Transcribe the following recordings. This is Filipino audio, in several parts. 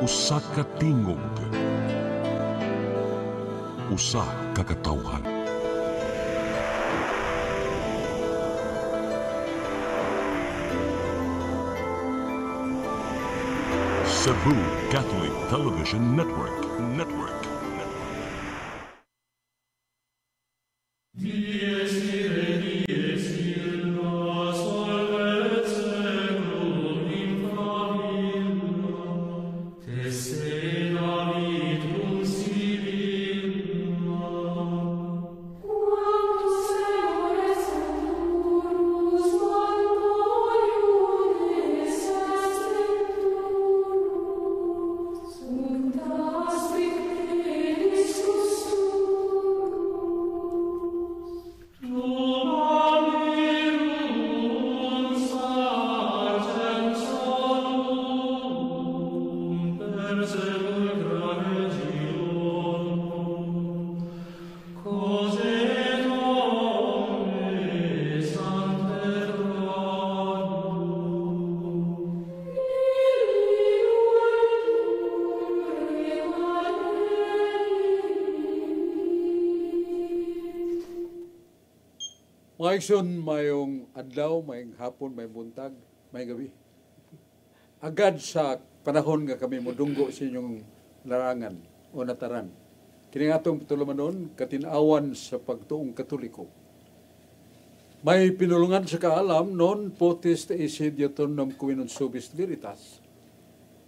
Usa ka tingog, usa ka katawhan. Cebu Catholic Television Network. Maigsoon, mayong adlaw, mayong hapon, may buntag, may gabi. Agad sa panahon nga kami modunggo sa inyong larangan o nataran. Kini atong patulumanon, katinawan sa pagtuong Katoliko. May pinulungan sa kaalam, non potest isidiaton nam quinum subis veritas.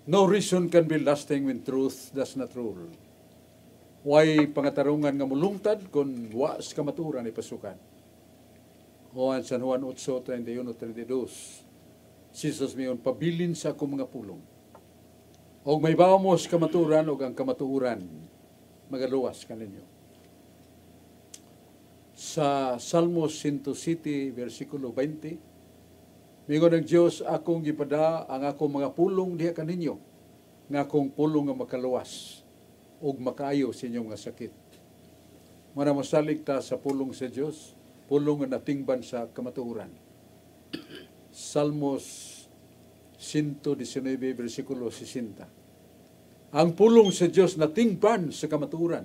No reason can be lasting when truth does not rule. Way pangatarungan nga mulungtad kung was kamaturan ipasukan. Juan San Juan 8:31-32. Jesus mayon pabilin sa akong mga pulong. Og may bawmos kamaturan og ang kamatuuran magaluwas kaninyo. Sa Salmos 107 versikulo 20, mingon ang Dios akong gipada ang akong mga pulong diha kaninyo, nga akong pulong nga makaluwas og makaayo sa inyong mga sakit. Muna masalig ta sa pulong sa Dios, pulong nga natingban sa kamatuuran. Salmos 119 versikulo 60. Ang pulong sa Dios natingban sa kamatuuran,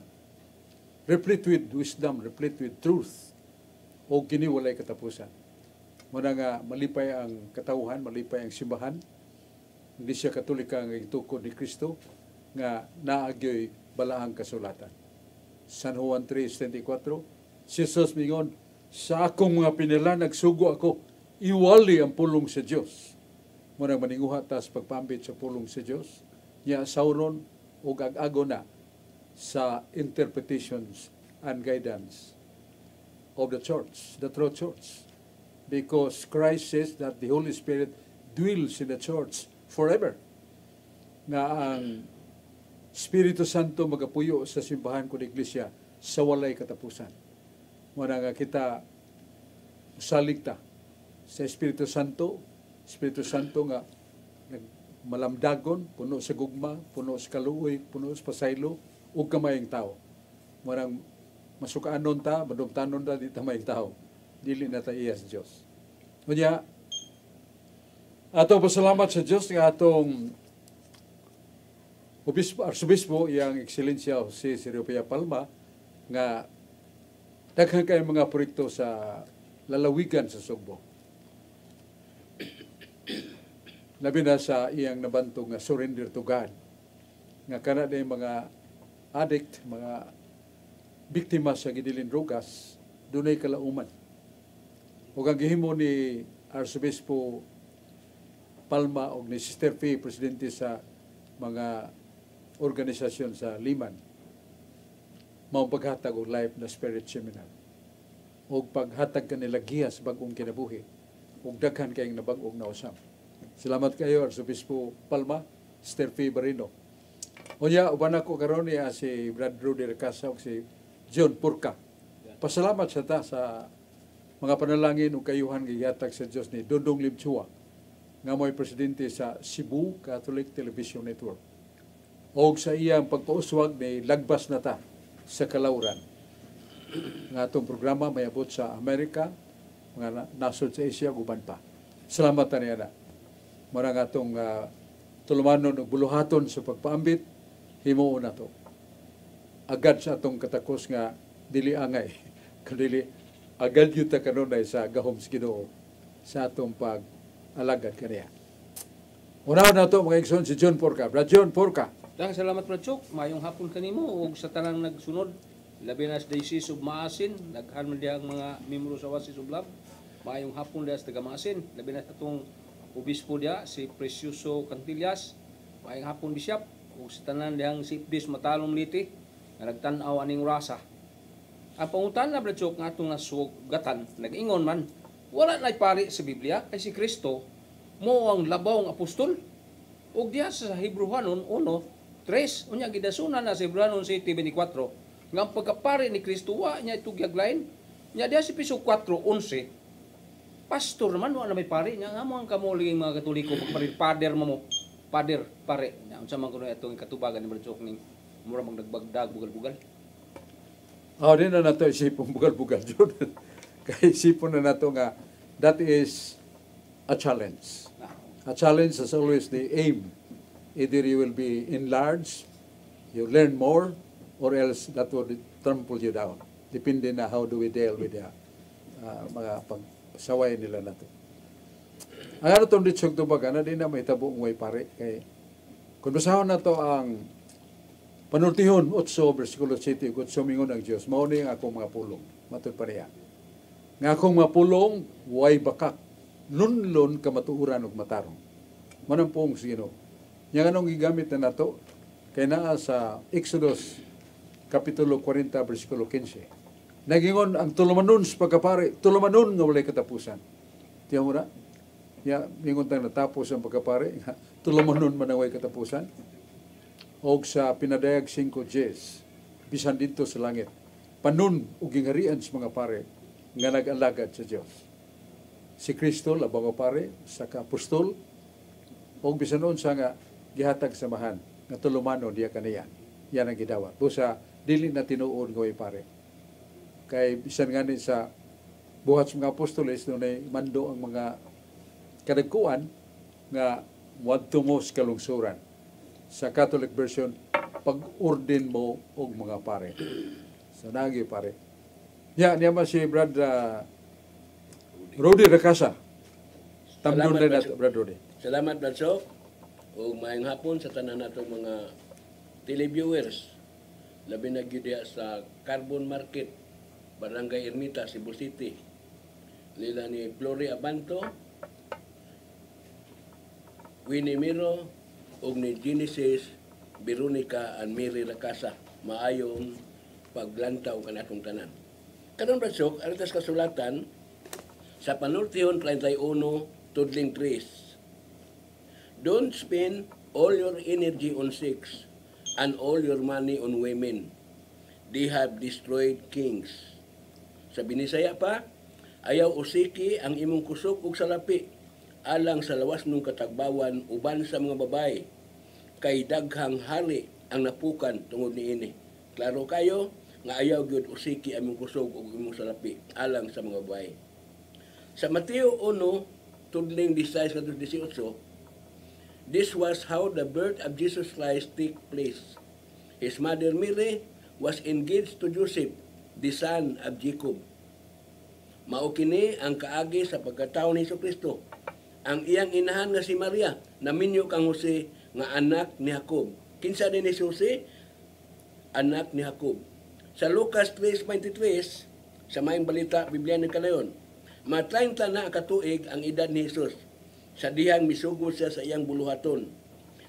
replete with wisdom, replete with truth, o kini walay katapusan. Muna nga malipay ang katawhan, malipay ang simbahan. Hindi siya katolika nga itukod ni Kristo nga naagyoy balaang kasulatan. San Juan 3:24, Jesus mingon, sa akong mga pinila nagsugo ako, iwali ang pulong sa Dios. Muna maninguha tas pagpambit sa pulong sa Dios, niya sauron o ag-ago na sa interpretations and guidance of the church, the true church. Because Christ says that the Holy Spirit dwells in the church forever. Nga ang Espiritu Santo magapuyo sa simbahan ko ng Iglesia sa walay katapusan. Muna nga kita saligta sa Espiritu Santo nga malamdagon, puno sa gugma, puno sa kaluoy, puno sa pasaylo, ug kamayang tao. Murang masukaanon ta, madumtanon ta, di ta mayang tao. Dili na ta iya sa Diyos. Kunya, atong pasalamat sa Diyos nga atong Arsobispo, iyang Ekscelensya Jose Sirio Palma, nga daghan kay mga proyekto sa lalawigan sa Sugbo. Labi na sa iyang nabantong nga surrender to God. Nga kana na mga addict, mga biktima sa gidilin drogas, dunay kalauman. Ug ang gihimo ni Arsobispo Palma og ni Sister Fee, presidente sa mga organisasyon sa Liman, mao paghatag og life na spirit seminar og paghatag kanila giya sa bag-ong kinabuhi ug daghan kayong nabag-ong na usab. Salamat kayo Arsobispo Palma, Sister Fee Barino. Unya uban ako karon niya si Brad Rudy Recasa ug si John Purka. Pasalamat sa ta sa mga panalangin ug kayuhan gihatag sa Dios ni Dodong Limchua nga mo'y presidente sa Cebu Catholic Television Network. O sa iyang pagpauswag ni lagbas na ta sa kalauran. Nga atong programa may abot sa Amerika, mga nasod sa Asia, guban pa. Salamat ta niya na. Marang atong tulumanon og buluhaton sa pagpaambit, himuon nato. Agad sa atong katakos nga dili angay, kundi agad yun ta kanunay sa gahom sa Ginoo sa atong pag-alagad kaniya. Unahan na ito, mga igsoon, si John Porca. Brad John Porca. Daghang salamat Brad Chok, mayong hapon kanimo ug sa tanang nagsunod. Labi na sa Diocese of Maasin, daghan man diha ang mga membro sa Oasis of Love. Mayong hapon diha sa taga Maasin, labi na sa atong obispo diha si Precioso Cantillas. Mayong hapon Bishop ug sa tanan dihang si Bis Matalong Liti nga nagtan-aw aning rasa. Ang pangutana Brad Chok nga atong nasugatan, nag-ingon man, wala na pari sa Biblia kay si Kristo mo ang labaw ng apostol. Ug diha sa Hebrewanon 1:3 unya gidasunan na sa Hebrewanon 7:24 nga ang pagkapari ni Kristo wa niya itugyag lain. Nya diha sa piso 4:11 pastor naman wa na may pari nya nga mo ang kamuling mga Katoliko pagpari pader mo pader pare nya unsa man kuno atong katubagan ni Brad Chok ning mura magdagbagdag bugal-bugal. Di na nato isipong bugal-bugal yun. Kaya isipon na nato nga that is a challenge. A challenge is always the aim. Either you will be enlarged, you learn more, or else that will trample you down. Depende na how do we deal with the mga pagsaway nila nato. Ang ano itong ditsog tubaga na di na may tabo ng way pare. Kaya kung basahon na to ang panultihon 8 versikulo 7 kung sumingon ang Diyos, mauni ang akong mga pulong. Matod pa niya. Nga akong mga pulong, way bakak. Lunlon kamatuuran ug matarong. Manang pong sino. Yang anong gigamit na nato kay naa sa Exodus kapitulo 40 bersikulo 15. Nagingon ang tulumanon sa pagkapari, tulumanon nga walay katapusan. Tiyan mo na? Ya, mingon tang natapos ang pagkapari, tulumanon man ang walay katapusan. Og sa pinadayag 5:10, bisan dito sa langit, panun ug gingarian sa mga pare nga nag-alagad sa Dios. Si Kristo labang pare sa apostol og bisan unsa nga gihatag samahan nga tulumano diya kaniya. Yan ang gidawat. Busa dili na tinuod nga way pare. Kay bisan ngani sa buhat sa mga apostoles dunay mando ang mga kadagkuan nga wadto mo sa kalungsuran. Sa Catholic version, pag-orden mo og mga pare. Sa nagi pare. Ya, niya man si Brad Rudy Recasa. Tamdon rin nato, Brad Rudy. Salamat, Brad Chok. O maayong hapon sa tanan natong mga televiewers. Labi na gyud diha sa Carbon Market, Barangay Ermita, Cebu City. Lila ni Flory Abanto, Winnie Miro, ug ni Genesis Veronica and Mary Recasa. Maayong paglantaw kanatong tanan. Karon Brad Chok, aritas kasulatan sa panultihon 31 tudling 3. Don't spend all your energy on sex and all your money on women. They have destroyed kings. Sa Binisaya pa, ayaw usiki ang imong kusog ug salapi alang sa lawas nung katagbawan uban sa mga babae kay daghang hari ang napukan tungod niini. Klaro kayo nga ayaw gyud usiki ang imong kusog ug imong salapi alang sa mga babae. Sa Mateo 1 tudling 16-18, this was how the birth of Jesus Christ took place. His mother Mary was engaged to Joseph, the son of Jacob. Mao kini ang kaagi sa pagkataon ni Jesucristo. Ang iyang inahan nga si Maria, naminyo kang Jose nga anak ni Jacob. Kinsa din ni Jose? Anak ni Jacob. Sa Lucas 3:23, sa maayong balita Biblia ni kanayon, matlaynta na katuig ang edad ni Jesus. Sa dihang misugod siya sa iyang buluhaton.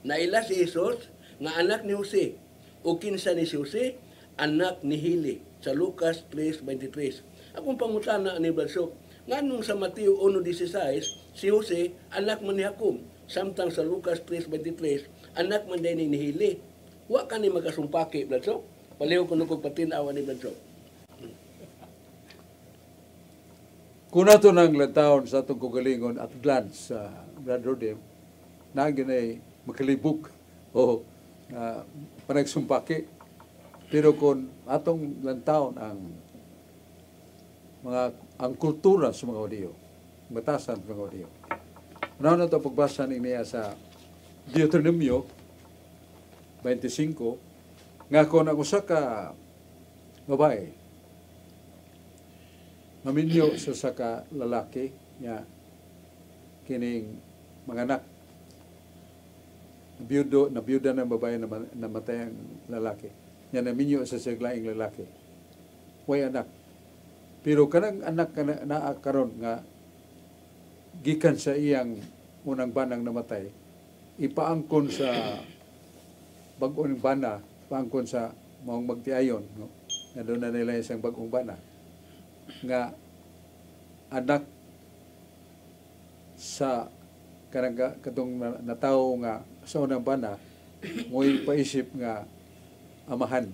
Naila si Jesus nga anak ni Jose. O kinsa ni Jose? Anak ni Hili. Sa Lucas 3:23. Akong pangutana ni Brad Chok, nganong sa Mateo 1:16, si Jose anak man ni Jacob. Samtang sa Lucas 3:23, anak man din ni Hili. Wa ka ni magasumpaki, Brad Chok. Paliw ko nung patinawa ni Brad Chok. Kung nato nang lantawon sa atong kugalingon at glance sa Brad Rudy, nagin ay makalibog o panagsumpaki. Pero kung atong lantawon ang kultura sa mga audio, batasan sa mga audio. Unaw na ito pagbasa niya sa Deuteronomio 25 nga kon ang usa ka babae maminyo sa ka lalaki nga kining manganak nabiyuda ng babae na namatay ang lalaki nga naminyo sa laing lalaki way anak pero kanang anak naa karon nga gikan sa iyang unang banang namatay ipaangkon sa bag-ong bana paangkon sa maong magtiayon no nga doon na nila isang bag-ong bana nga anak sa kanang katong natawo nga sa unang bana mo'y paisip nga amahan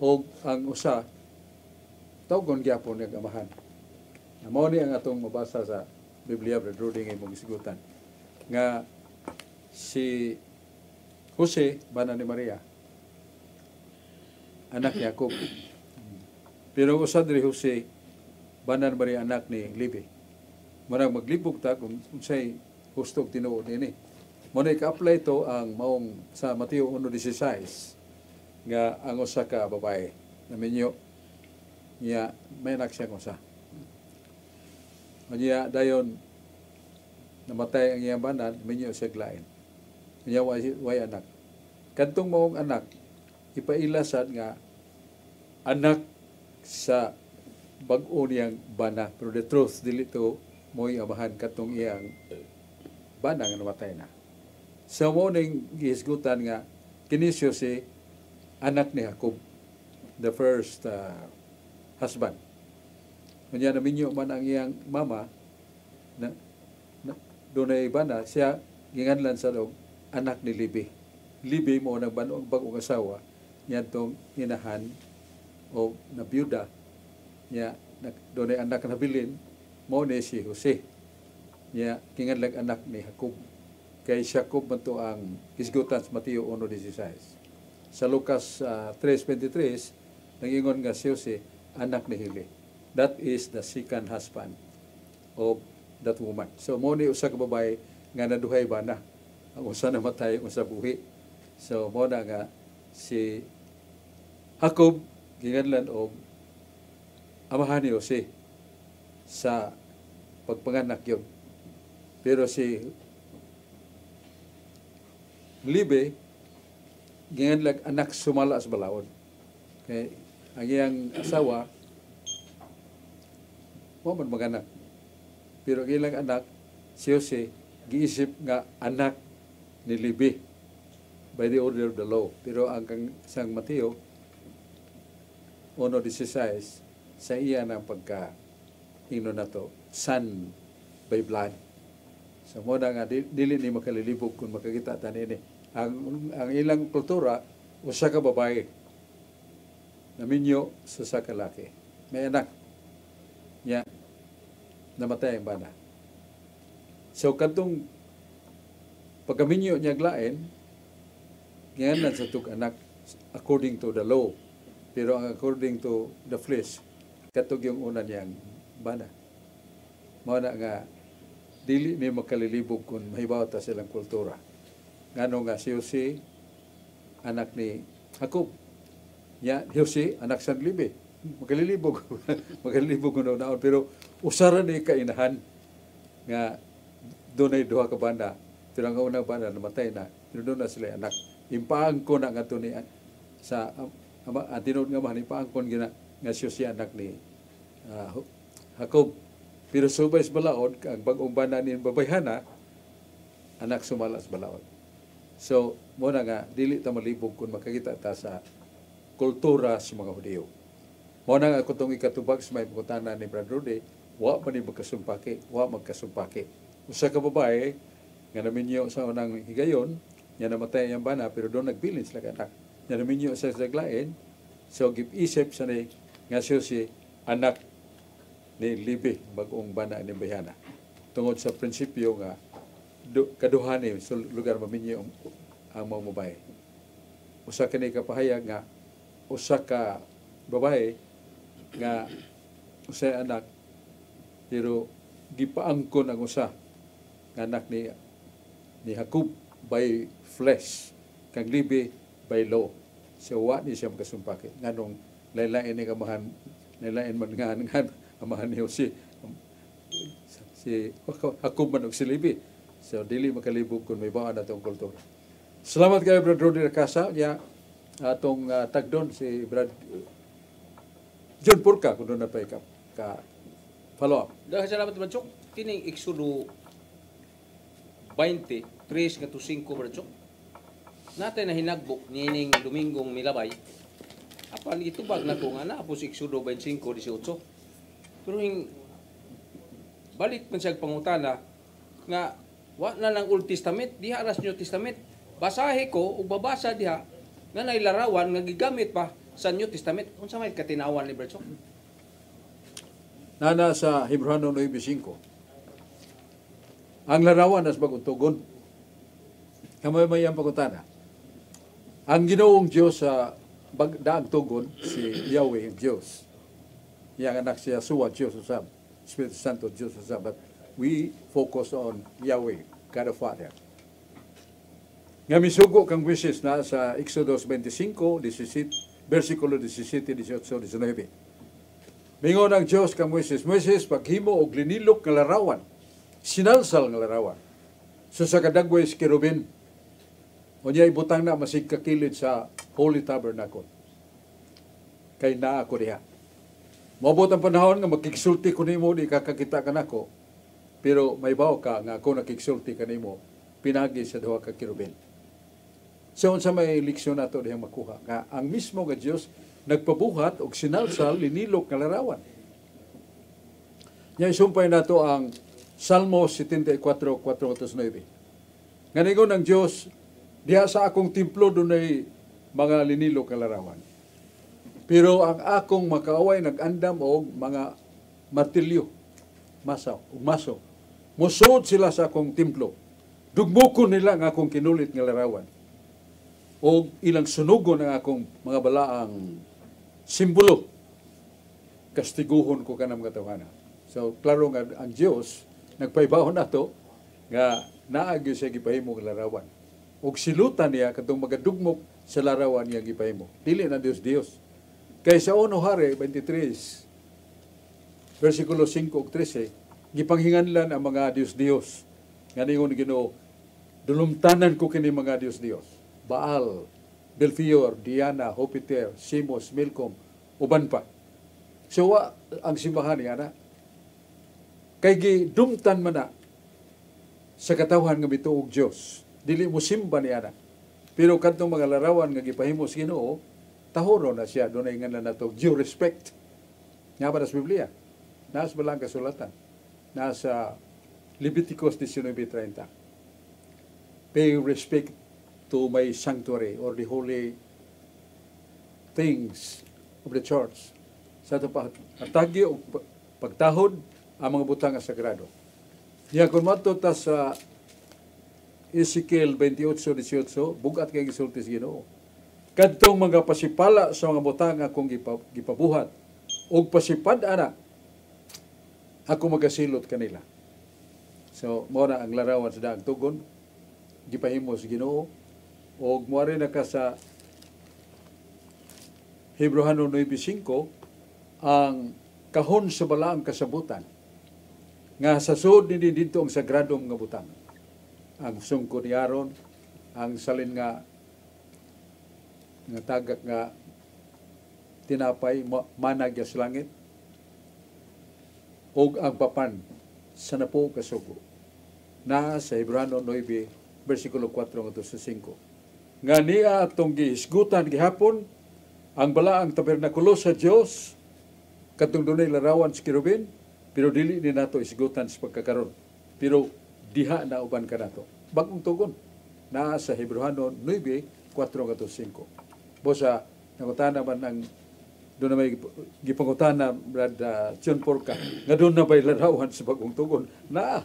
o ang usa tawgon gyapon nga amahan. Mao ni ang atong mabasa sa Biblia, Brad Rudy, nga imong isigutan nga si Jose bana ni Maria anak ni Jacob. Pero usad diri Jose bana ni Maria anak ni Levi. Marang maglibog ta kung unsay gusto tinuod ini. Mo na ka-apply to ang maong sa Mateo 1:16 nga ang usa ka babae naminyo niya may anak siya usa. Niya dayon namatay ang iyang banan minyo siya glain. Niya way anak. Kadtong maong anak ipailasad nga anak sa bag-o niyang bana pero the truth dili to mo'y amahan katong iyang bana nga namatay na. So mo ning gihisgutan nga kini si anak ni Jacob, the first husband. Kanya naminyo man ang iyang mama na dunay bana siya ginganlan sa loob anak ni Levi. Levi mo nang bagong asawa niya tong inahan o nabiyuda niya dunay anak na bilin mo ni si Jose. Niya ginganlan anak ni Jacob. Kay Jacob man to ang isgutan sa Mateo 1:16. Sa Lucas 3:23 nangingon nga si Jose anak ni Heli. That is the second husband of that woman. So mo ni usa ka babae nga naduhay bana. Ang usa namatay, usa buhi. So mo na nga si Jacob ginganlan og amahan ni Jose sa pagpanganak yun. Pero si Levi ginganlan anak sumala sa balaod. Kay ang iyang asawa mo man maganak. Pero ilang anak si Jose giisip nga anak ni Levi by the order of the law. Pero ang sang Mateo 1:16 sa iya ng pagka ingno na to son by blood. So mo na nga dili ni makalilibog kung makakita tani ini. Ang ilang kultura usa ka babae naminyo sa kalaki. May anak niya namatay ang bana. So kadtong pagkaminyo niya glain ginganlan sa tug anak according to the law. Pero according to the flesh katog yung una niyang bana. Mao na nga dili ni makalilibog kung mahibaw ta silang kultura. Ngano nga si Jose anak ni Jacob. Ya, Jose anak sa Levi. Makalilibog. Makalilibog kuno naon pero usara ni kainahan nga dunay duha ka bana. Pero ang unang bana namatay na. Pero doon na sila anak. Impaangkon na nga to ni sa tinod nga man ipaangkon gina nga siya anak ni Jacob. Pero subay sa balaod ang bag-ong bana ni babayhana anak sumalas balaod. So mo na nga dili ta malibog kung makakita ta sa kultura sa mga Hudiyo. Mo na nga kutong ikatubag sa may pagkutana ni Brad Rudy, wa man ni magkasumpaki. Usa ka babae nga naminyo sa unang higayon, nya namatay ang bana pero doon nagbilin sila ka anak. Nya naminyo sa saglain, so gip-isip sa ni nga siya si anak ni Levi bag-ong bana ni bayhana. Tungod sa prinsipyo nga kaduhan ni sa lugar maminyo ang mga babae. Usa kini kapahayag nga usa ka babae nga usa anak pero gipaangkon ang usa nga anak ni ni Jacob by flesh, kang Levi by law. So wa ni siya makasumpaki. Nganong laylain ni kamahan, laylain man nga amahan ni Jose, si Jacob man og si Levi. So dili makalibog kung may bawaan atong kultura. Salamat kayo Brad Rodney Racasa, ya atong tagdon si Brad John Purka kung doon na pa ka follow up. Dahil salamat Brad Chok, kining Exodo 20, 3 to 5 Brad Chok. Natin na hinagbok nining Domingong Milabay. Apan itubag na ko nga na po si Exodo 25, 18. Pero balik man siya pangutana nga wa na lang Old Testament, diha aras New Testament. Basahe ko ug babasa diha nga nailarawan nga gigamit pa sa New Testament. Unsa may katinawan ni Berto? Nana sa Hebrano 9:5. Ang larawan as bagong tugon. Kamay may ang pagutana. Ang Ginoong Dios sa daang tugon si Yahweh Dios. Yang anak siya Yeshua Dios usab, Espiritu Santo Dios usab. But we focus on Yahweh, God the Father. Nga misugo kang wishes na sa Exodus 25, 17, versikulo 17, 18, 19. Mingon ang Diyos kang Moises, Moises, paghimo og linilok nga larawan, sinalsal nga larawan. So sa kadagway si Kerubin, o niya ibutang na masig kakilid sa Holy Tabernacle. Kay naa ako diha. Mabot ang panahon nga magkiksulti ko nimo, di kakakita ka nako, pero may baw ka nga ako nakiksulti ka nimo, pinagi sa duha ka Kerubin. So, unsa may leksyon nato dihang makuha nga ang mismo nga Dios nagpabuhat og sinalsal linilok nga larawan. Nya isumpay nato ang Salmo 74:4-9. Nga ningon ang Dios, diha sa akong templo dunay mga linilok nga larawan. Pero ang akong makaaway nag-andam og mga martilyo, masaw, ug maso. Musod sila sa akong templo. Dugmukon nila ang akong kinulit nga larawan. O ilang sunugon ang akong mga balaang simbolo. Kastiguhon ko ka ng mga tawhana. So, klaro nga ang Diyos, nagpaibahon nato nga naagyo siya gipahimo ng larawan. O silutan niya katong magadugmok sa larawan niya gipahimo. Dili na Diyos. Kaya sa 1 Hari 23, versikulo 5 ug 13, gipanghinganlan ang mga Diyos. Nga ningon Ginoo, dulumtanan ko kini mga Diyos. Baal, Belfior, Diana, Jupiter, Simos, Milcom, uban pa. So, ang simbahan niya na, kay gidumtan man na sa katawhan nga bituog Dios. Dili mo simba niya na. Pero kadtong mga larawan nga gipahimo sa Ginoo, tahoro na siya dunay ngalan nato due respect. Nga ba sa Biblia? Nasa balang kasulatan. Nasa Leviticus 19:30. Pay respect to my sanctuary or the holy things of the church. Sa ito pa, atagi o pagtahod ang mga butang sagrado. Yan, kung matuta sa Ezekiel 28:18, bugat kay gisulti sa Ginoo. Kadtong mga pasipala sa mga butang akong gipabuhat, o pasipad ana, ako magasilot kanila. So, muna ang larawan sa daang tugon, gipahimo sa Ginoo, o muari na ka sa Hebrano 9:5 ang kahon sa balaang kasabutan nga sa sud ni dito ang sagradong nga butang, ang sungko ni Aaron, ang salin nga tagak nga tinapay manag sa langit, o ang papan sa napo kasugo na sa Hebrano 9 versikulo 4-5. Nga niya atong gihisgutan gihapon ang balaang tabernakulo sa Dios katong dunay larawan sa kerubin, pero dili ni nato isgutan sa pagkakaron. Pero diha na uban ka nato. Bagong tugon na sa Hebrano 9:4-5. Bosa nangutana man ang doon na may gipangutana Brad John Porca nga doon na may larawan sa bagong tugon na,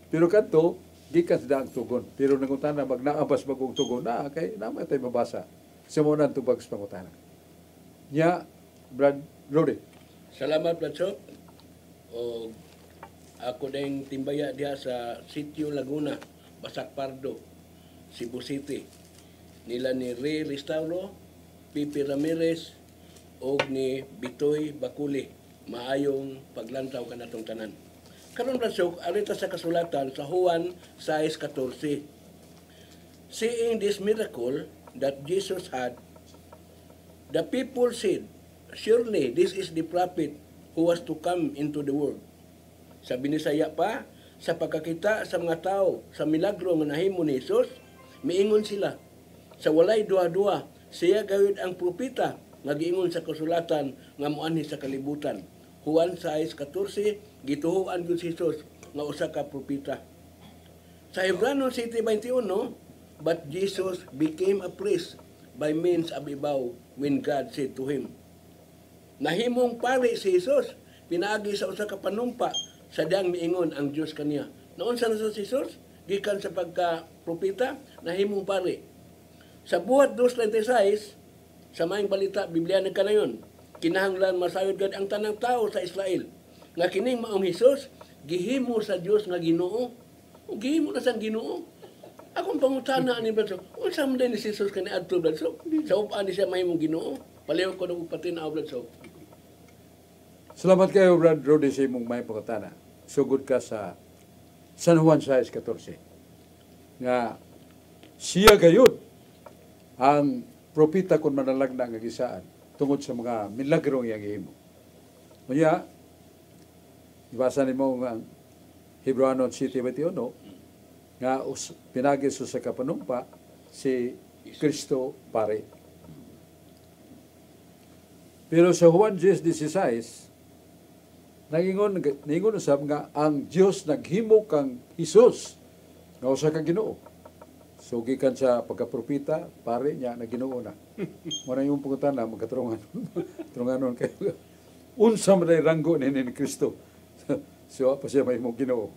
pero kadto gikan sa daang tugon, pero nangutana magnaabas bagong tugon na kay naman tayo mabasa sa muna tubag sa pangutana nya. Brad Rodney, Salamat Platso. O ako ding timbaya diha sa Sitio Laguna, Basak Pardo, Cebu City. Nila ni Ray Restauro, Pipi Ramirez, o ni Bitoy Bakuli. Maayong paglantaw kanatong tanan. Karon rasok, alita sa kasulatan sa Juan 6:14. Seeing this miracle that Jesus had, the people said, surely this is the prophet who was to come into the world. Sa binisaya pa, sa pagkakita sa mga tao sa milagro nga nahimo ni Jesus, miingon sila, sa walay duha-duha, siya gawid ang propeta nga giingon sa kasulatan nga muanhi sa kalibutan. Juan 6:14, gituhuan gyud si Jesus nga usa ka propeta. Sa Hebreo 7:21, but Jesus became a priest by means of ibaw when God said to him. Nahimong pari si Jesus, pinaagi sa usa ka panumpa sa diyang miingon ang Dios kaniya. Noon sa si Jesus, gikan sa pagka-propeta, nahimong pari. Sa buhat 2:36, sa maing balita, Biblia nagkanayon, kinahanglan masayod gad ang tanang tao sa Israel. Nga kining maong Hesus, gihimo sa Dios nga Ginoo. O gihimo na sang Ginoo. Akong pangutana ni Blanso, unsa man din ni Jesus kani adto Blanso? Sa upaan ni siya mahimong Ginoo. Palihog ko nung patinaw Blanso. Salamat kayo, Brad Rodi, sa imong may pangutana. Sugod ka sa San Juan 6:14. Nga siya gayud ang propeta kung manalagna nga gisaan tungod sa mga milagro yang gihimo. Kaya, ibasa nimo nga Hebreo 7:21 nga pinagi sa kapanumpa si Kristo pare. Pero sa Juan 10:16 Nangingon usab nga ang Dios naghimo kang Hesus nga usa ka Ginoo. So gikan sa pagkapropeta, pare niya na Ginoo na. Mo na yung pangutana magkatrungan. Trunganon kayo. Unsa man ranggo ni Kristo. So pa siya mahimong Ginoo.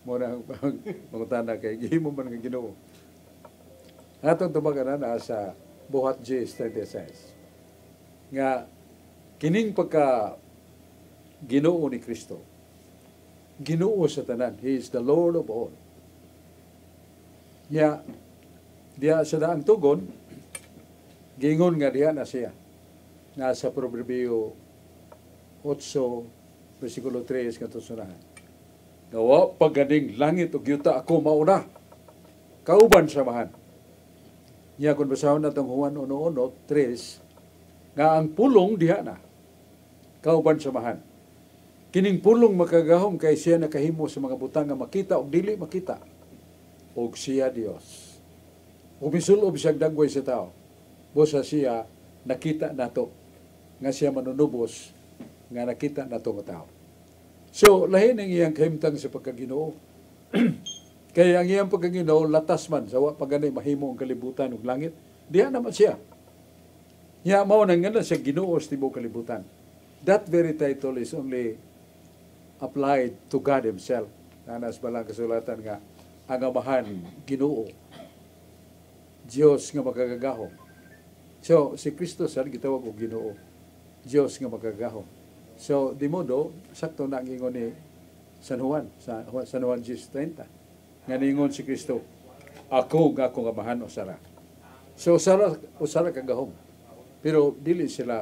Mo na pangutana kay gihimo man nga Ginoo. Atong tumagan na sa buhat 10:36. Nga kining pagka Ginoo ni Kristo. Ginoo sa tanan. He is the Lord of all. Diya sa daang tugon, gingon nga diya na siya. Nasa Proverbio 8, versikulo 3, katusunahan. Gawa paganing langit o yuta ako mauna. Kauban samahan. Niya kung basahon natong Juan 1:3, nga ang pulong diha na. Kauban samahan. Kining pulong makagahom kay siya nakahimo sa mga butang nga makita o dili makita. Og siya Dios. O misulob siya dagway sa tao. Busa siya nakita nato nga siya manunubos nga nakita nato nga tao. So lahin ang iyang kahimtang sa pagkaginoo. Kaya ang iyang pagkaginoo latas man sa wa pagani mahimo ang kalibutan ug langit. Diha naman siya. Ya mao nang nga siya Ginoo sa tibuok kalibutan. That very title is only applied to God Himself. Nanas balang kasulatan nga ang amahan Ginoo, Dios nga makagagahom. So si Kristo sa gitawag og Ginoo, Dios nga makagagahom. So di modo sakto na ang ingon ni San Juan sa San Juan 10:30. Nga ningon si Kristo, ako nga akong amahan usara. So usara kagahom. Pero dili sila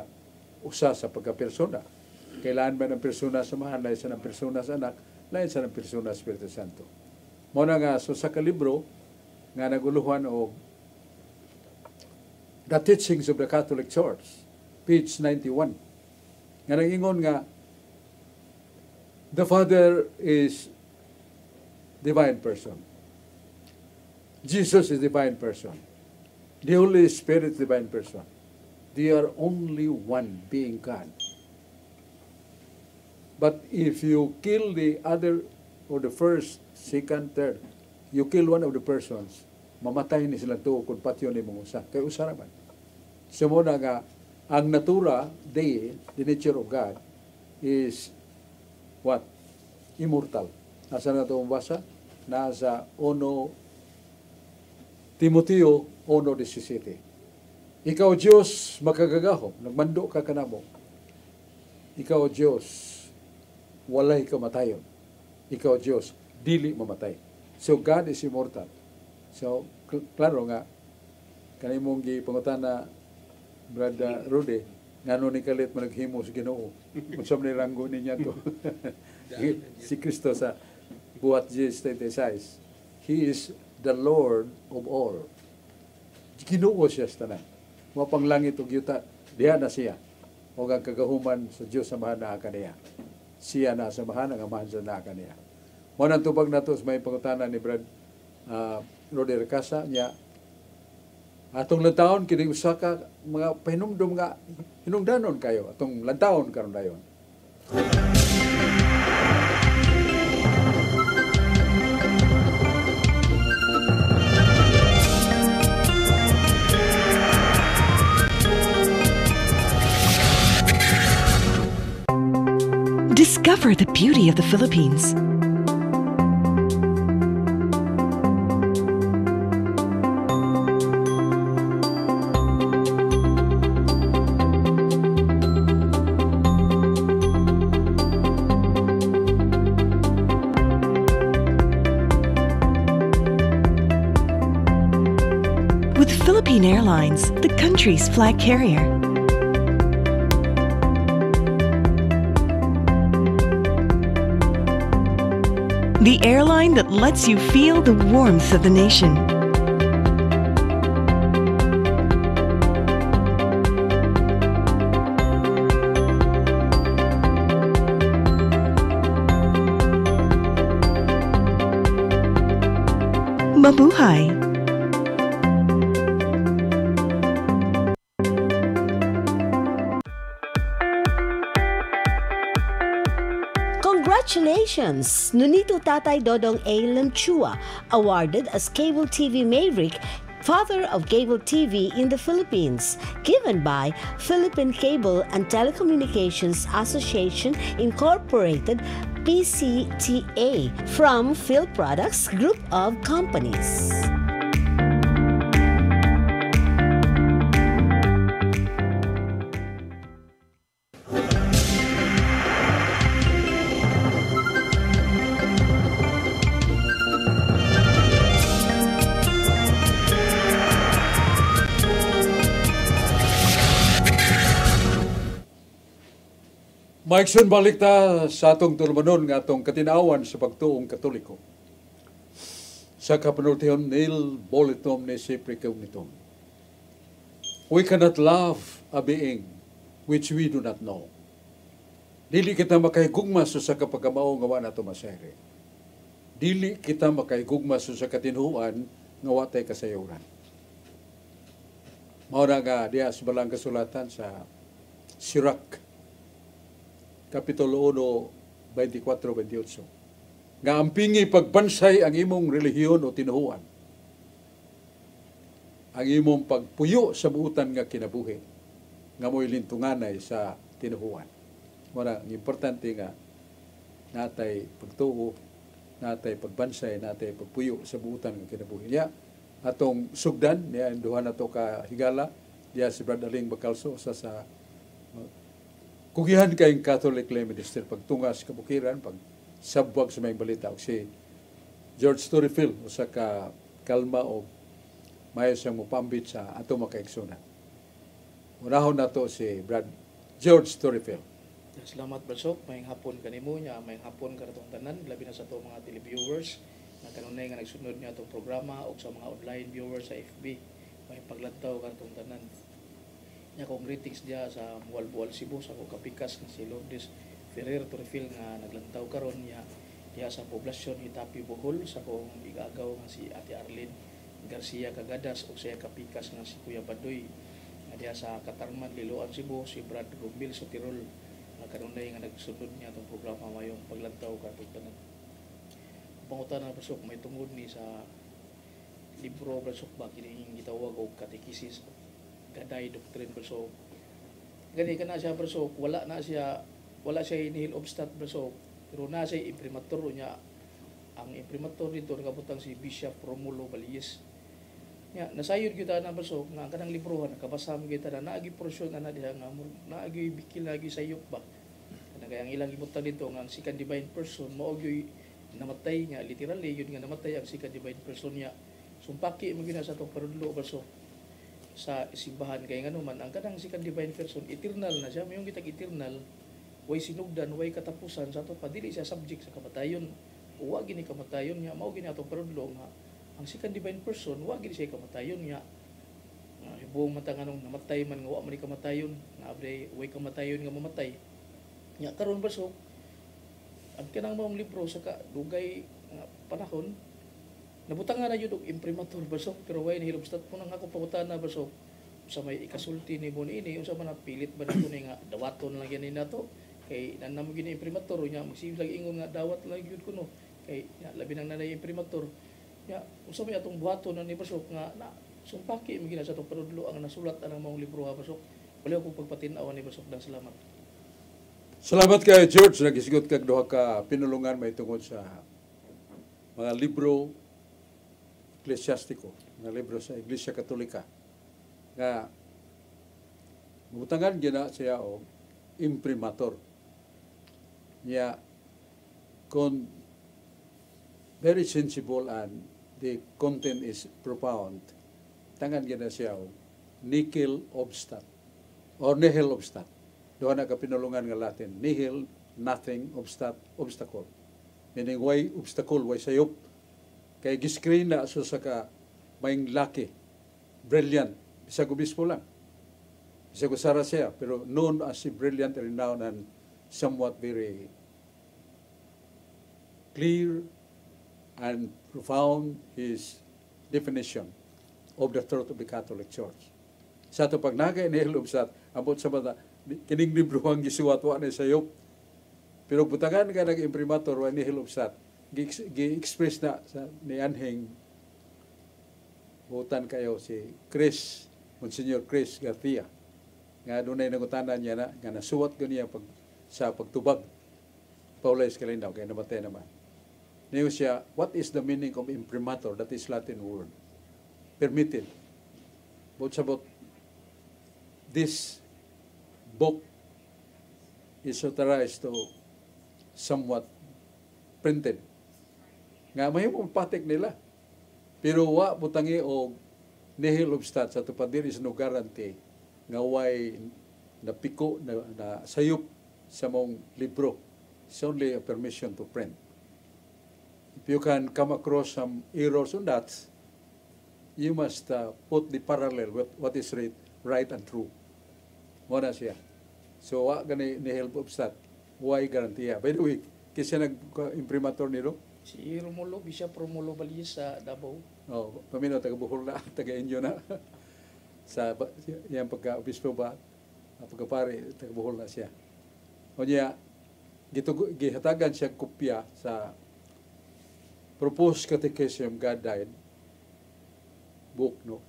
usa sa pagkapersona. Kailan ba ng persona sa mahal, lain sa ng persona sa anak, lain sa ng persona sa Espiritu Santo. Muna nga, so sa kalibro, nga naguluhan o The Teachings of the Catholic Church, page 91, nga nag-ingon nga, the Father is divine person. Jesus is divine person. The Holy Spirit is divine person. They are only one being God. But if you kill the other, or the first, second, third, you kill one of the persons, mamatay ni silang tuo kung patyo ni mong usa. Kaya usa naman. So muna nga, ang natura, the nature of God, is what? Immortal. Nasa na ito basa? Nasa 1 Timoteo 1:17. Ikaw Diyos makagagahom, nagmando ka kanamo. Ikaw Diyos, walay kamatayon. Ikaw Diyos, dili mamatay. So God is immortal. So, klaro nga, kanimong gipangutana Brad Rudy, ngano ni kalit managhimo sa Ginoo. Unsam ni ranggo niya to. Si Kristo sa buhat G36. He is the Lord of all. Ginoo siya sa tanan. Mga panglangit ug yuta, diha na siya. O ang kagahuman sa Diyos samahan na kaniya. Siya na samahan ang amahan sa na kaniya. Mo nang tubag nato sa may pangutana ni Brad Rudy Recasa niya. Atong lantawon kini usa ka mga pahinumdum nga hinungdanon kayo atong lantawon karon dayon. Discover the beauty of the Philippines. With Philippine Airlines, the country's flag carrier. The airline that lets you feel the warmth of the nation. Mabuhay! Congratulations! Nunito Tatay Dodong A. Lamchua, awarded as Cable TV Maverick, Father of Cable TV in the Philippines, given by Philippine Cable and Telecommunications Association Incorporated, PCTA, from Phil Products Group of Companies. Maikson balik ta sa atong tulumanon nga atong katinawan sa pagtuong Katoliko. Sa kapanultihon Neil Bolitom ni Sipri Kaunitom. We cannot love a being which we do not know. Dili kita makahigugma sa kapagkamao nga wa nato masayri. Dili kita makahigugma sa katinhuan nga wa tay kasayuran. Mao na nga diha sa balang kasulatan sa Sirach Kapitulo 1, 24-28. Nga ampingi pagbansay ang imong relihiyon o tinuhuan. Ang imong pagpuyo sa buutan nga kinabuhi. Nga mo'y lintunganay sa tinuhuan. Muna, ang importante nga, natay pagtuo, natay pagbansay, natay pagpuyo sa buutan nga kinabuhi. Niya, atong sugdan, niya, duha na to ka higala, diya si Brad Aling Bacalso, sa kugihan kayong Catholic Lay Minister pagtungas kabukiran, pag sabwag sa may balita. Si George Torrefil, usa ka kalma o mayo siyang mupambit sa ato makaigsunan. Unahon na to si Brad George Torrefil. Salamat Brasok, mayang hapon kanimo niya, mayang hapon karatong tanan, labi na sa to mga televiewers na kanunay nga nagsunod niya itong programa o sa mga online viewers sa FB, may paglantaw karatong tanan. Nya kong greetings dia sa Bual-Bual Cebu sa akong kapikas nga si Lourdes Ferrer Torrefil nga naglantaw karon niya diha sa poblasyon Hitapi Bohol sa akong igagaw nga si Ate Arlene Garcia Cagadas o siya kapikas nga si Kuya Badoy nga diha sa Katarman Liloan Cebu si Brad Gumbil sa Tirol nga kanunay nga nagsunod niya itong programa mayong paglantaw katong tanan. Pangutan na Brasok may tungod ni sa libro Brasok ba kining gitawag og katekisis Gaday Doctrine Brasok. Gani ka na siya Brasok, wala siya inihil obstat Brasok, pero na siya imprimatur niya. Ang imprimatur dito nakabutang si Bishop Romulo Baliyes. Nya nasayod kita na Brasok nga kanang libro nakabasa mo kita na naagi porsyon na diha nga naagi bikil lagi sayop ba. Kana kay ang ilang gibutang dito nga ang second divine person mao gyud namatay nga literally yun nga namatay ang second divine person niya. sumpaki magina sa itong parudlo baso sa simbahan kay ngano man ang kanang second divine person eternal na siya mayong kitag eternal way sinugdan way katapusan sa ato pa dili siya subject sa kamatayon o wa gini kamatayon nya mao gini atong parudlo nga ang second divine person wa gini siya kamatayon nya buong mata nganong namatay man nga wa man kamatayon nga abre way kamatayon nga mamatay nya karon baso ang kanang maong libro sa dugay nga panahon nabutang nga na yun og imprimatur baso pero way nahilubstat po nang ako pangutana baso sa may ikasulti ni mo ini unsa man pilit ba nato ni nga dawaton lang yan nato kay nanamo gini imprimatur nya magsige lagi ingon nga dawat lang gyud kuno kay labi nang nanay imprimatur nya unsa may atong buhaton ni baso nga na sumpaki magina sa itong parudlo ang nasulat ang mga libro ha basok. Wala akong pagpatinaw ni basok ng salamat. Salamat kay George. Nagisigot kag duha ka pinulungan may tungod sa mga libro eklesiastiko, mga libro sa Iglesia Katolika. Nga butangan gina siya og imprimatur. Niya kon very sensible and the content is profound. Tangan gina siya nihil obstat or nihil obstat. Doon na kapinulungan nga Latin. Nihil, nothing, obstat, obstacle. Meaning, way obstacle, way sayop. Kaya giscreen na so sa ka maying laki, brilliant, bisag obispo lang. Bisag usara siya, pero known as si brilliant, renowned, and somewhat very clear and profound his definition of the truth of the Catholic Church. Sa ito pag nagay nihil obstat, abot sa mata, kining libro ang gisuwat wa ni sayop. Pero butangan ka nag-imprimatur wa nihil obstat, gi-express na sa ni Anheng butan kayo si Chris, Monsignor Chris Garcia. Nga dunay nangutanan niya na, nga nasuwat ko niya sa pagtubag. Paula Escalinaw, kaya namatay naman. Niyo siya, what is the meaning of imprimatur? That is Latin word. Permitted. But about this book is authorized to somewhat printed. Nga may patik nila. Pero wa butangi o nihil obstat sa tupadir is no guarantee nga way napiko na sayop sa mong libro. It's only a permission to print. If you can come across some errors on that, you must put the parallel with what is right and true. Muna siya. So, wa gani ni help obstat. Why garantiya? By the way, kasi nag-imprimatur nilo? Si Romulo, Bishop Romulo Balyes sa Davao. Oh, paminaw, taga-Bohol na, taga-Inyo na. Sa yung pagka-obispo ba, pagka-pari, taga-Bohol na siya. O niya, gihatagan siya kopya sa Proposed Catechism, God Died, book, no?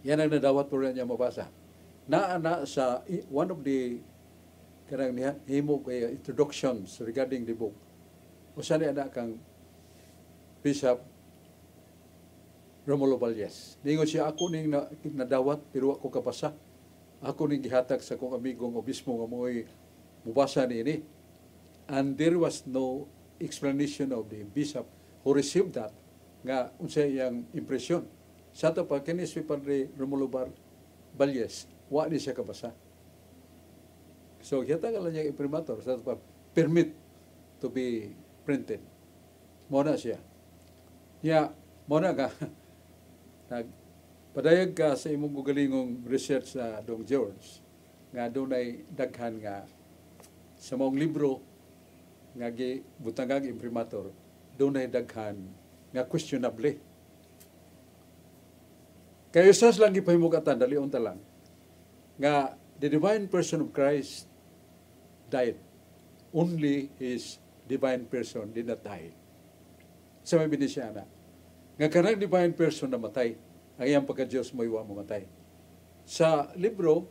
Yan ang nadawat po rin niya mabasa. Naana sa one of the kanang himo kay introductions regarding the book. Usa ni ana kang Bishop Romulo Balyes. Ningon siya ako ning nadawat pero ako kapasa. Ako ning gihatag sa kong amigong obispo nga mo'y mubasa niini. And there was no explanation of the bishop who received that nga unsa iyang impresyon. Sa ito pa, kinis si Padre Romulo Balyes, wa ni siya kabasa. So, kita ka lang niyang imprimatur, sa ito pa, permit to be printed. Muna siya. Muna ka, padayag ka sa imong gugalingong research sa Dong George, nga doon ay daghan nga sa mong libro, nga butangang imprimatur, doon ay daghan nga questionable. Kaya isas lang ipahimugatan, dalion ta lang, nga the divine person of Christ died. Only his divine person did not die. Sa may binisya na. Nga kanang divine person na matay, ang iyang pagka-Diyos mo iwa mamatay. Sa libro,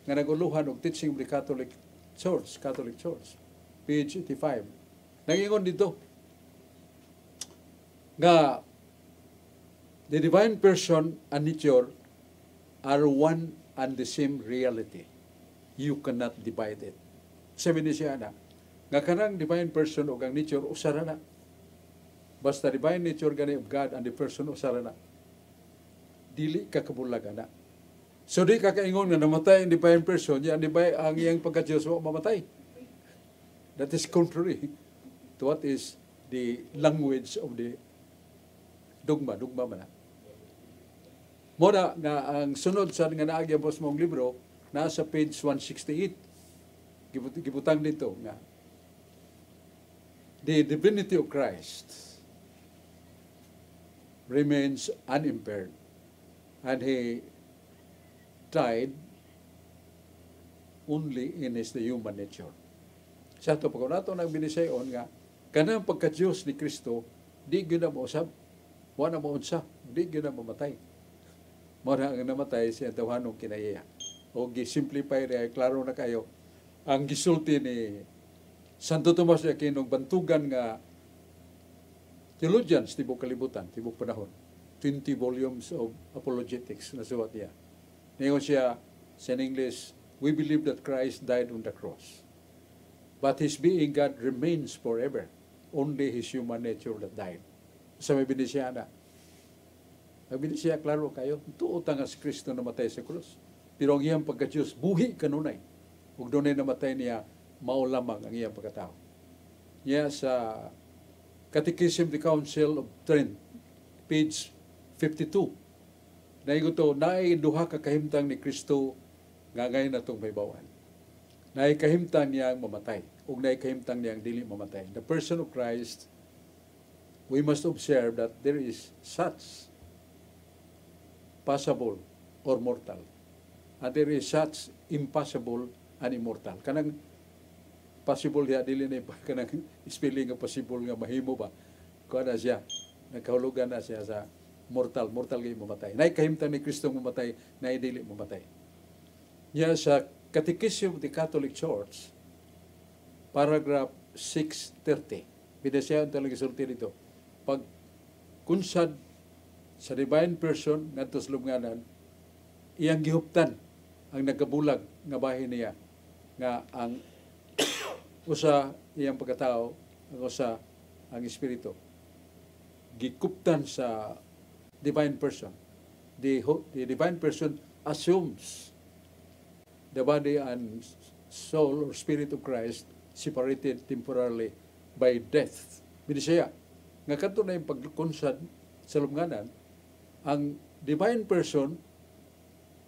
nga naguluhan og Teaching of the Catholic Church, page 85, nangingon dito, nga the divine person and nature are one and the same reality. You cannot divide it. Sabi ni siya na, nga kanang divine person o ang nature, usara na. Basta divine nature gani of God and the person of Sarana. Dili ka kabulag ana. So di ka kaingon nga namatay ang divine person, yan divine ang iyang pagka-Diyos wa mamatay. That is contrary to what is the language of the dogma man. Muna nga ang sunod sa nga naagya boss mong libro nasa page 168. Gibutang dito nga the divinity of Christ remains unimpaired and He died only in His the human nature. Sa ito, pag nato nang binisayon nga, kanang pagka-Diyos ni Kristo, di gyud na mausab, wala na maunsa, di gyud na mamatay. Muna ang namatay siya tawhanong kinaiya. O gi-simplify rin, klaro na kayo, ang gisulti ni Santo Tomas de Aquino, bantugan nga theologians, tibok kalibutan, tibok panahon, 20 volumes of apologetics na suwat niya. Ngayon siya, sa English, we believe that Christ died on the cross. But His being God remains forever. Only His human nature that died. Sa may binisya na. Ang binisya, klaro kayo, tuotang as Kristo namatay sa krus. Pero ang iyang pagka-Diyos, buhi kanunay. Huwag doon ay namatay niya, maulamang ang iyang pagkatao. Niya sa Catechism of the Council of Trent, page 52. Naigo to, naay duha ka kahimtang ni Kristo nga ngayon na itong may bawan. Naay kahimtang niyang mamatay, o naay kahimtang niyang dili mamatay. The person of Christ, we must observe that there is such possible or mortal, and there is such impossible and immortal. Kanang possible diya, dili na kanang spelling nga possible nga mahimo ba? Kuha na siya, nagkahulugan na siya sa mortal kayo mamatay. Naay kahimtang ni Kristo mamatay, naay dili mamatay. Niya sa Catechism of the Catholic Church, paragraph 630. Binasyahan talaga sulti dito. Pag kunsad sa divine person ngadto sa lubnganan, iyang gihuptan ang nagabulag nga bahin niya nga ang usa iyang pagkatao, ang usa ang espiritu. Gikuptan sa divine person. The divine person assumes the body and soul or spirit of Christ separated temporarily by death. Binisaya, nga kanto na yung pagkunsad sa lubnganan, ang divine person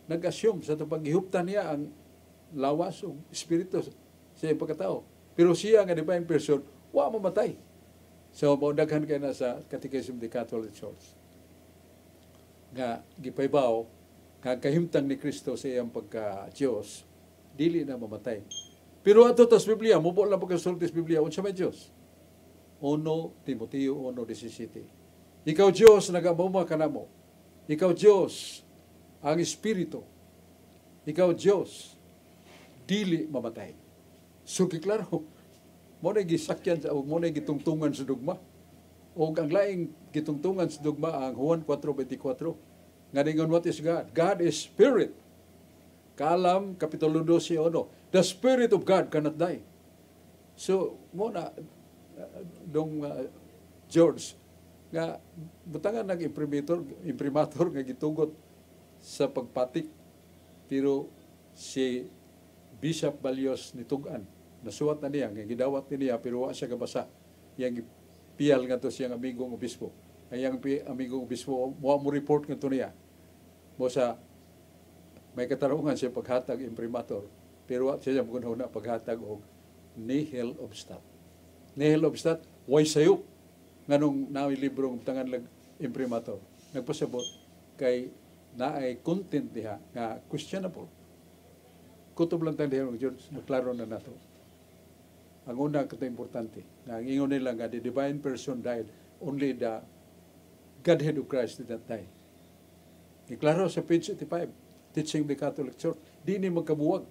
nag-assume sa paghihuptan niya ang lawas o espiritu sa iyang pagkatao. Pero siya nga divine person, wa mamatay. So, maudaghan kayo na sa Catechism of the Catholic Church. Nga, gipaybaw, nga kahimtang ni Kristo sa iyang pagka-Diyos, dili na mamatay. Pero ato tas Biblia, mubo lang pagkasulti sa Biblia, unsa may Diyos? 1 Timoteo 1:17. Ikaw Diyos, nagamuma ka na mo. Ikaw Diyos, ang Espiritu. Ikaw Diyos, dili mamatay. So, kiklaro, mo na gisakyan, mo na gitungtungan sa dugma. O ang laing gitungtungan sa dugma, ang Juan 4:24. Nga ningon, what is God? God is Spirit. Kaalam, Kapitulo 12:1. The Spirit of God cannot die. So, muna, George, nga, butangan ng imprimator nga gitugot sa pagpatik. Pero si Bishop Balios nitugan, nasuwat na niya, nga gidawat niya, pero wa siya kabasa. Yang piyal nga to siyang amigong obispo. Ay ang amigong obispo, mo report nga to niya. Mo sa may katarungan siya paghatag imprimator, pero at siya na paghatag og nihil obstat. Nihil obstat, way sayop. Nganong naay libro ng tangan lag imprimator. Nagpasabot kay naay content diha nga questionable. Kutob lang tayo diha ng George, maklaro na nato. Ang una kato importante, na ang ingon nila nga the divine person died, only the Godhead of Christ did not die. Iklaro sa page 85, teaching the Catholic Church, di ni magkabuwag.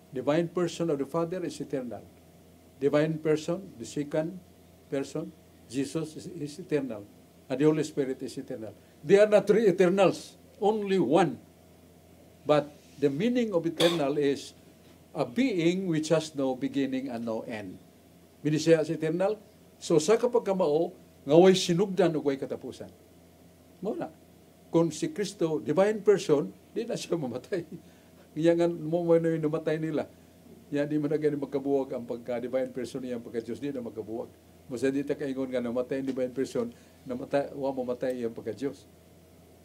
Divine person of the Father is eternal. Divine person, the second person, Jesus is eternal. And the Holy Spirit is eternal. They are not three eternals, only one. But the meaning of eternal is a being which has no beginning and no end. Binisaya sa eternal. So sa kapag kamao, nga way sinugdan o way katapusan. Muna, kung si Kristo, divine person, di na siya mamatay. Kaya nga mo na yung namatay nila. Yan, di man na ganyan magkabuwag ang pagka-divine person niya, ang pagka-Diyos, di na magkabuwag. Masa di ta kaingon nga namatay ang divine person, wa mamatay ang pagka-Diyos.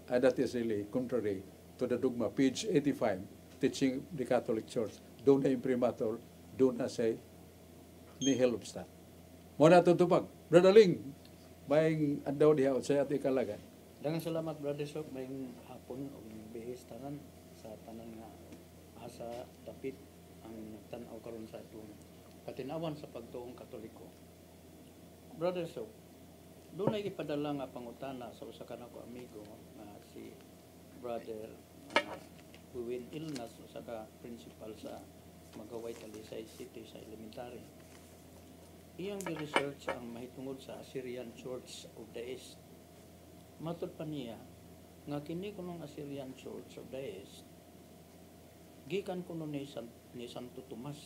And that is really contrary to the dogma. Page 85, teaching the Catholic Church. Doon na imprimatur, doon na say, nihil obstat. Muna tutupag. Brother Ling, may andaw diha sa at ikalagan. Daghang salamat Brother Sok, may hapon o bihis tanan sa tanan nga asa dapit ang tan-aw karon sa atong katinawan sa pagtuong Katoliko. Brother Sok, doon ay ipadala nga pangutana sa usa ka nako amigo nga si Brother Buwin Ilnas, usa ka principal sa Magaway Talisay City sa elementary. Iyang gi-research ang mahitungod sa Assyrian Church of the East. Matod pa niya nga kini kunong Assyrian Church of the East gikan kuno ni Santo Tomas.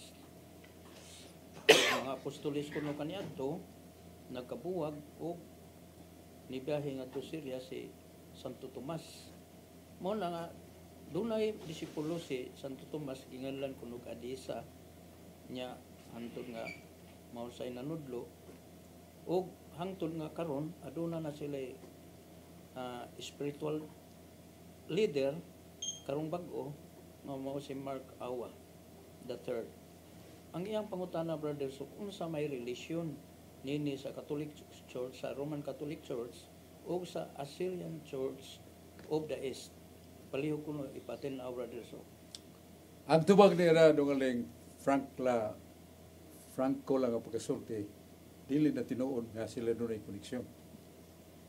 Ang mga apostoles kuno kaniadto nagkabuwag og nibiyahe ngadto Syria si Santo Tomas. Mao na nga dunay disipulo si Santo Tomas ginganlan kuno Adisa nya hantod nga mao say nanudlo og hangtod nga karon aduna na sila spiritual leader karong bag-o nga mao si Mark Awa the third. Ang iyang pangutana brother so unsa may relasyon nini sa Catholic Church, sa Roman Catholic Church o sa Assyrian Church of the East? Palihog kuno ipatin na brother so. Ang tubag nila dungaling Franco lang ang pagkasulti, dili na tinuod nga sila doon ay koneksyon.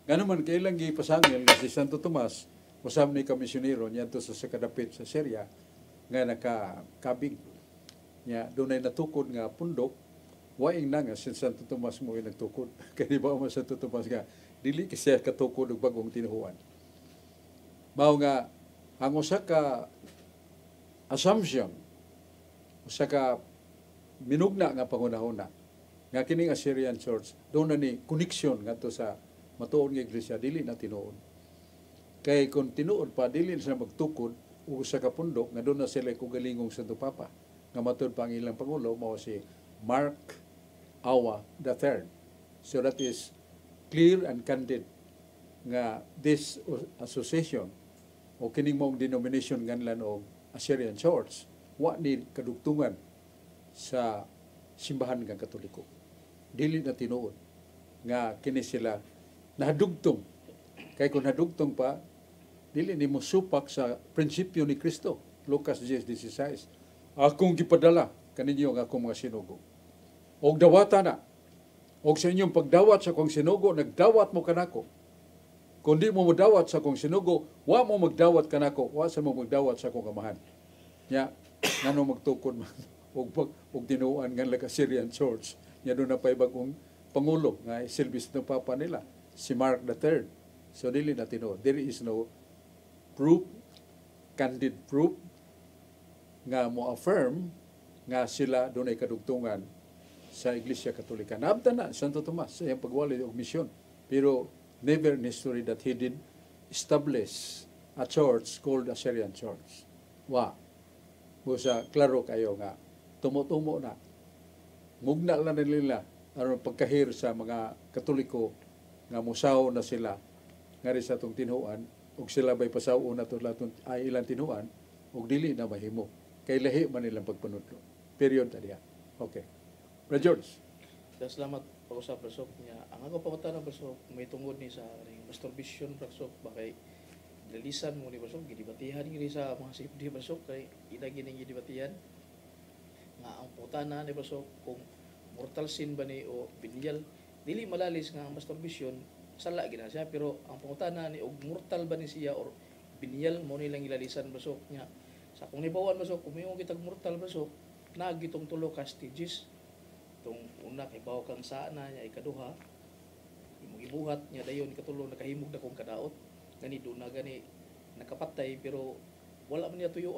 Nga naman, kailang gipasangil nga si Santo Tomas, usab ni komisyonero niya to sa kadapit sa Syria, nga nakakabing. Niya, doon ay natukod nga pundok, waing na nga si Santo Tomas mo ay nagtukod. Kaya di ba mo Santo Tomas nga, dili kasi katukod ng bagong tinuhuan. Mao nga, ang usa ka assumption, usa ka minugna nga pangunahuna nga kining Assyrian Church doon na ni connection ngadto sa matuod nga iglesia dili na tinuod kay kung tinuod pa dili na sila magtukod ug sa kapundok nga doon na sila kugalingong Santo Papa nga matud pa ang ilang pangulo mao si Mark Awa the third. So that is clear and candid nga this association o kining mong denomination nganlan og Assyrian Church wa ni kadugtungan sa simbahan ng Katoliko. Dili na tinuod nga kini sila nahadugtong. Kay kung nahadugtong pa, dili ni mo supak sa prinsipyo ni Kristo. Lucas 10:16. Akong gipadala kaninyo nga akong mga sinugo. Og dawata na. Og sa inyong pagdawat sa akong sinugo, nagdawat mo kanako. Kung di mo magdawat sa akong sinugo, wa mo magdawat kanako, wa sa mo magdawat sa akong amahan. Nya, ngano magtukod man og tinuan nga like Assyrian Church. Nya doon na pay bagong pangulo nga silbis ng papa nila, si Mark III. So dili na tinuod. There is no proof, candid proof nga mo affirm nga sila doon ay kadugtungan sa Iglesia Katolika. Naabta na Santo Tomas sa iyang pagwali og misyon. Pero never in history that he did establish a church called Assyrian Church. Wa. Busa klaro kayo nga tumo-tumo na. Mugna lang nila aron pagkahir sa mga Katoliko nga musaw na sila nga rin sa itong tinuan ug sila ba'y pasaw na ito ay ilang tinuan ug dili na mahimo. Kay lahi man nilang pagpanudlo. Period na diya. Okay. Brother George. Salamat pag-usap Brasok niya. Ang ako pangutana Brasok, may tungod ni sa masturbation Brasok, bakay lalisan mo ni Brasok, gidibatihan gini sa mga safety Brasok, kay ina gining gidibatihan. Nga ang pangutana ni Brasok, kung mortal sin ba ni o binyal, dili malalis nga ang masturbation, sala gina siya, pero ang pangutana ni, og mortal ba ni siya or binyal mo nilang ilalisan Brasok niya. Sa kung nibawan Brasok, kung may kitag mortal Brasok, nagitong tulo ka stages. Itong una kay bawo kang sana niya ikaduha imong ibuhat niya dayon ikatulo nakahimog na kong kadaot gani do na gani nakapatay pero wala man niya tuyo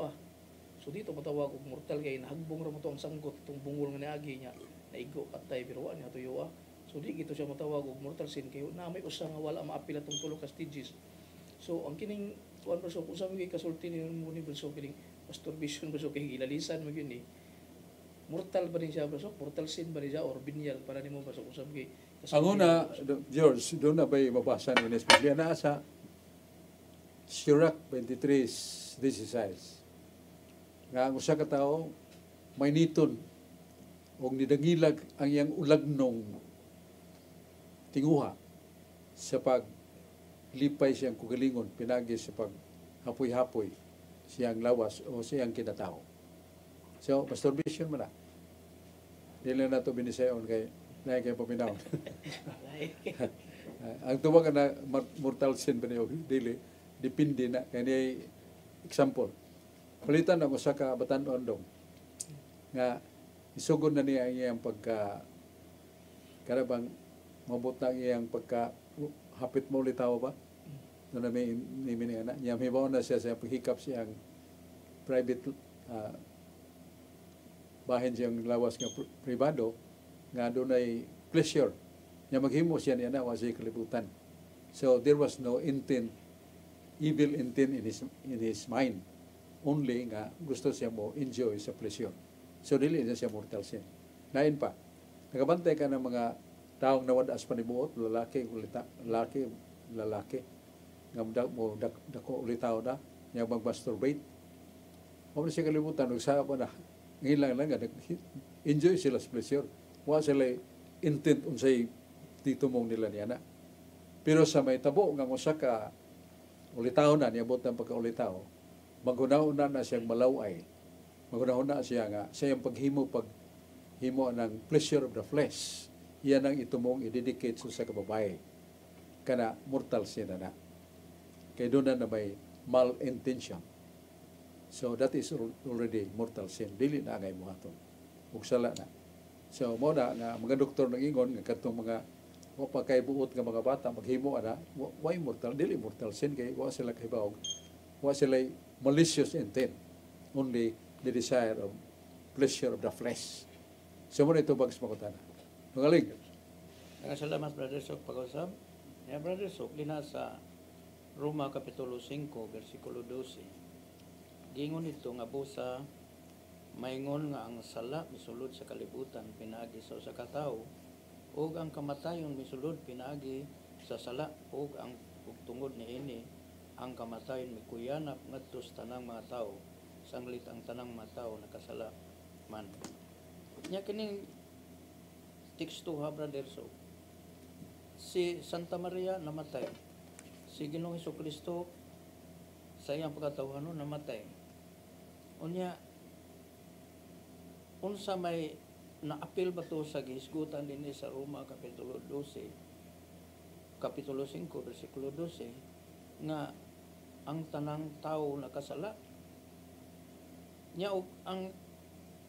so dito matawag og mortal kay nahagbong ra mo to ang sanggot itong bungol nga niagi niya naigo patay pero wala niya tuyo So di gito siya matawag og mortal sin kay na may usa nga wala maapil atong tulo ka stages. So ang kining kuan bro kung sa mga kasulti ni mo ni bro kining masturbation bro kay gilalisan mo yun mortal ba rin siya bro? Mortal sin ba rin siya or binyal para nimo bro kung sa mga Ang una, George, doon na ba'y mabasa ni Ines Biblia na sa Sirach 23:16. Nga ang usa ka tawo may niton og nidangilag ang iyang ulagnong tinguha sa paglipay siyang kugalingon pinagi sa paghapoy-hapoy siyang lawas o siyang kinatao. So, masturbation man na. Dili na ito binisayon kay paminaw. Ang tuwag na mortal sin ba niyo, dili, depende na. Kaya example, palitan ang usa ka batan-on dong nga isugod na niya ang iyang pagka karabang mabot na ang iyang pagka hapit mo litaw ba? Doon na may na niya hibaw na siya sa paghikap siyang private bahin siyang lawas nga pribado nga doon ay pleasure niya maghimo siya niya na wasi kalibutan. So there was no intent, evil intent in his mind. Only nga gusto siya mo enjoy sa pleasure. So dili na siya mortal sin. Lain pa, nagabantay ka ng mga taong nawadas panibuot, lalaki, nga dako ulitaw na, niya mag-masturbate. Kung siya kalibutan, nagsama na, ngayon lang enjoy sila sa pleasure. Wa sila intent unsay titumong nila niya na. Pero sa may tabo, nga usa ka ulitaw na, niabot ng pagkaulitaw, maghuna-una na siyang malaway. Maghuna-una siya nga, sa iyang paghimo ng pleasure of the flesh. Iyan ang itumong i-dedicate sa kababae. Kana mortal sin na. Kaya doon na may malintention. So that is already mortal sin. Dili na ngay mo aton. Ug sala na. So mo na nga mga doktor nang ingon nga kadtong mga wa pa kay buot nga mga bata maghimo ana why mortal dili mortal sin kay wa sila kahibaw. Wa sila malicious intent. Only the desire of pleasure of the flesh. So mo na ito bags makutana. Magaling. Salamat Brother Sok pag-usab. Ya Brother Sok lina sa Roma Kapitulo 5 versikulo 12. Gingon ito nga busa maingon nga ang sala misulod sa kalibutan pinaagi sa usa ka tawo ug ang kamatayon misulod pinaagi sa sala ug ang tungod niini ang kamatayon mikuyanap ngadto sa tanang mga tawo sanglit ang tanang mga tawo nakasala man. Nya kining teksto ha Brother Sok. Si Santa Maria namatay. Si Ginoong Hesukristo sa iyang pagkatawhanon namatay. Unya unsa may naapil ba to sa gihisgutan dinhi sa Roma Kapitulo 5 versikulo 12 nga ang tanang tawo nakasala. Nya og ang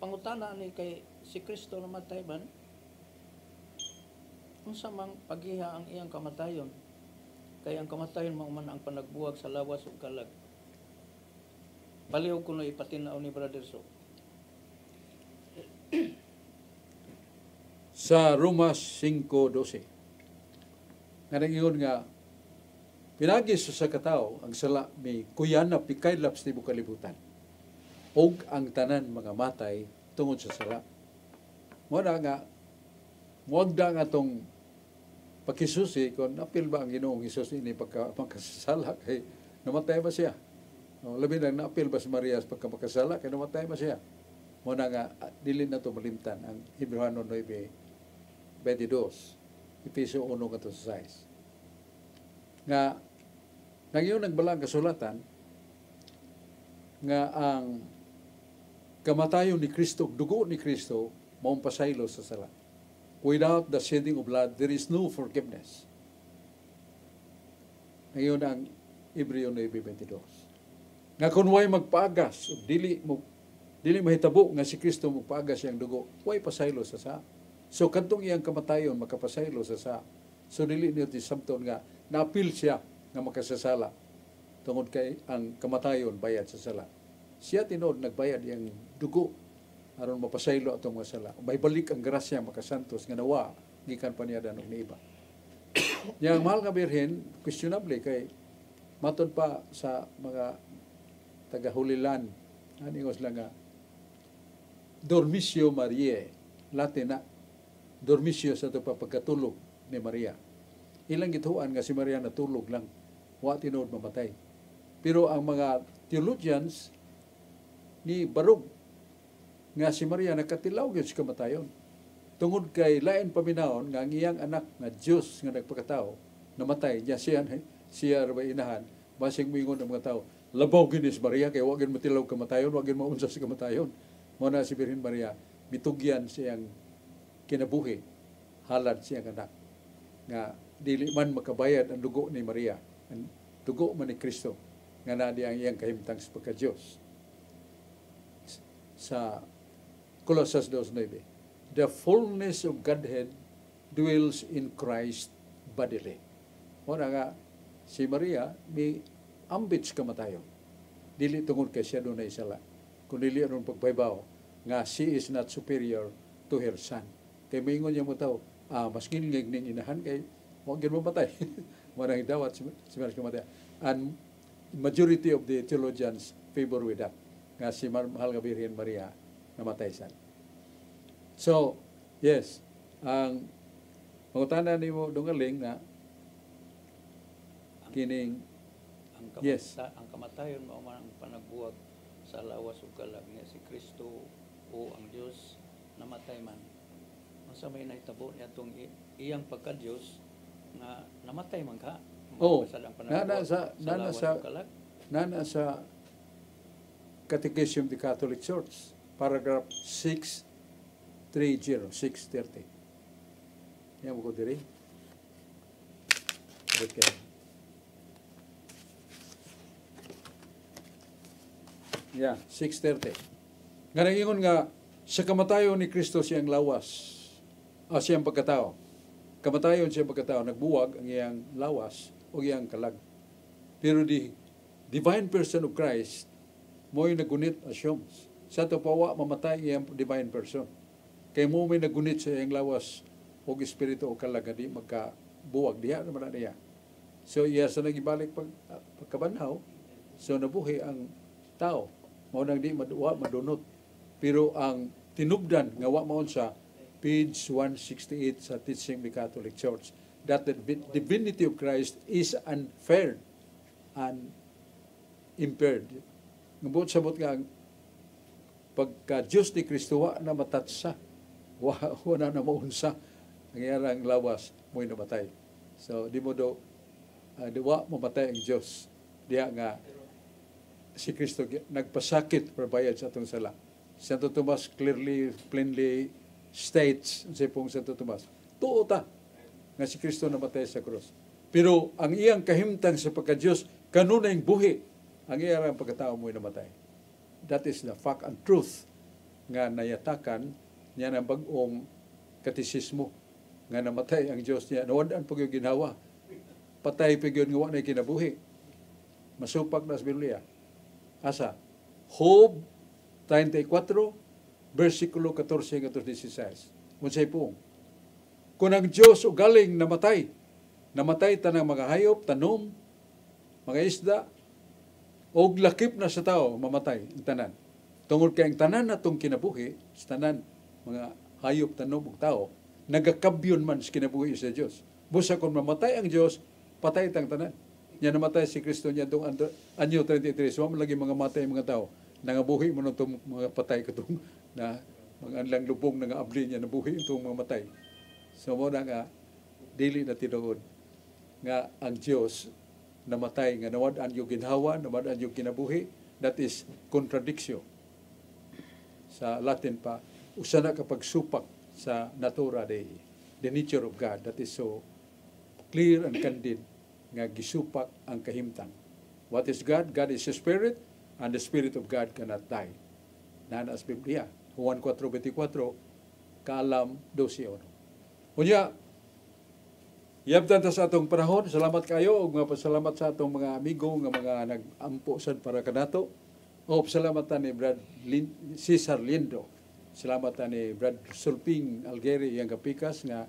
pangutana ni kay si Kristo namatay man unsa mang paghiha ang iyang kamatayon kay ang kamatayon mao man ang panagbuwag sa lawas ug kalag. Baliw kuno ipatinaw ni Brother Sok. Sa Roma 5:12. Nga nangingon nga pinagi sa katao ang sala may kuyanap pikaylap sa tibuok kalibutan. Og ang tanan mga matay tungod sa sala. Mo na nga muagda nga tong pagkisusi kung napil ba ang Ginoong Hesus ini pagkasala kay namatay ba siya? Labi na napil ba si Maria pagkasala kay namatay ba siya? Mo na nga dili na to malimtan ang Hebreo 9:22 Efesio 1:6 nga nagyon nagbalang kasulatan nga ang kamatayon ni Kristo, dugo ni Kristo maong pasaylo sa sala. Without the shedding of blood, there is no forgiveness. Ngayon ang Hebreo 9:22. Nga kung way magpaagas, dili mahitabo nga si Kristo magpaagas siyang dugo, way pasaylo sa sa. So kadtong iyang kamatayon makapasaylo sa sa. So dili niyo tisabton nga napil siya nga makasasala tungod kay ang kamatayon bayad sa sala. Siya tinod nagbayad iyang dugo aron mapasaylo atong mga sala. May balik ang grasya makasantos nga nawa gikan pa niya danog ni iba. Yang mahal nga birhen, questionable kay matod pa sa mga taga-Hulilan, aningos lang nga, Dormitio Mariae, Latin na, Dormitio sa ito pa pagkatulog ni Maria. Ilang gituan nga si Maria natulog lang, wa tinuod mamatay. Pero ang mga theologians ni barog nga si Maria nakatilaw gyud sa kamatayon. Tungod kay lain paminawon nga ang iyang anak nga Dios nga nagpakatao namatay niya siya ba inahan basig moingon ng mga tao labaw gyud si Maria kay wa gyud matilaw kamatayon, wa gyud maunsa sa kamatayon. Mao na si Birhen Maria mitugyan siyang kinabuhi halad siyang anak nga dili man makabayad ang dugo ni Maria, ang dugo man ni Kristo nga nadi ang iyang kahimtang sa pagka-Dios. Sa Colossus 2:9, the fullness of Godhead dwells in Christ bodily. Muna nga, si Maria may ambit sa kamatayon. Dili tungod kay siya doon na isala. Kung dili anong pagbaybaw, nga she is not superior to her son. Kay maingon niya mo tao, mas ngingig ning inahan kay huwag yun mamatay. Marang dawat si Maria kamatay. And majority of the theologians favor with that. Nga si mahal nga Birhen Maria namatay san. So, yes, ang pangutanan ni mo dungaling na kining ang kamatayon mao man ang panagbuwag sa lawas ug kalag niya si Kristo o ang Dios namatay man. Unsa may nahitabo niya tong iyang pagka-Dios nga namatay man ka. Nana sa Catechism of the Catholic Church, paragraph 630. Yan mo ko diri. Okay. Yeah, 630. Nga nangingon nga, sa kamatayon ni Kristo siyang lawas, siyang pagkatao. Kamatayon siyang pagkatao, nagbuwag ang iyang lawas o iyang kalag. Pero the divine person of Christ, mo'y nagunit assumes. Sa ito pawa, mamatay iyang divine person. Kaya mo may nagunit sa iyang lawas o espiritu o kalag, di magkabuwag. Diya naman na niya. So, iya sa nagibalik pagkabanhaw, so nabuhi ang tao. Mao nang di madunot. Pero ang tinubdan nga wa maon sa page 168 sa Teaching of the Catholic Church that the divinity of Christ is unfair and impaired. Ngabot sabot nga pagka Diyos ni Kristo wa na matatsa, wa na maunsa ang iyang lawas mo'y namatay. So di mo do wa mamatay ang Diyos. Diya nga si Kristo nagpasakit para bayad sa atong sala. Santo Tomas plainly states sa pong Santo Tomas, tuo ta nga si Kristo namatay sa krus. Pero ang iyang kahimtang sa pagka-Diyos, kanunay buhi ang iyang pagkatao mo'y namatay. That is the fact and truth nga nayatakan niya ng bagong katisismo nga namatay ang Diyos niya. Nawadaan pag yung ginawa. Patay pag yun nga na kinabuhi. Masupak na sa Biblia. Asa? Job 34, versikulo 14 hanggang 16. Unsay po? Kung ang Diyos o galing namatay tanang mga hayop, tanom, mga isda, o lakip na sa tao, mamatay ang tanan. Tungod kay ang tanan na itong kinabuhi, sa tanan, mga hayop, tanom, o tao, nagakabyon man sa kinabuhi sa Diyos. Busa kung mamatay ang Diyos, patay itang tanan. Yan namatay si Kristo niya itong anyo 33. So, lagi mga matay mga tao. Nangabuhi mo itong mga patay katong na mga anlang lubong nga abli niya nabuhi itong mga matay. So, mo na nga, dili na tinuod nga ang Diyos namatay nga nawad-an yung ginhawa, nawad-an yung kinabuhi. That is contradiction. Sa Latin pa, usa na kapag supak sa natura Dei, the nature of God. That is so clear and candid nga gisupak ang kahimtang. What is God? God is a spirit, and the spirit of God cannot die. Nana sa Biblia. Juan 4:24, kaalam 12:1. Unya, yabtan ta sa atong panahon. Salamat kayo ug mga pasalamat sa atong mga amigo nga mga nag-ampo sad para kanato. O salamat ta ni Brad Cesar Lindo. Salamat ta ni Brad Sulping Algeri yang kapikas nga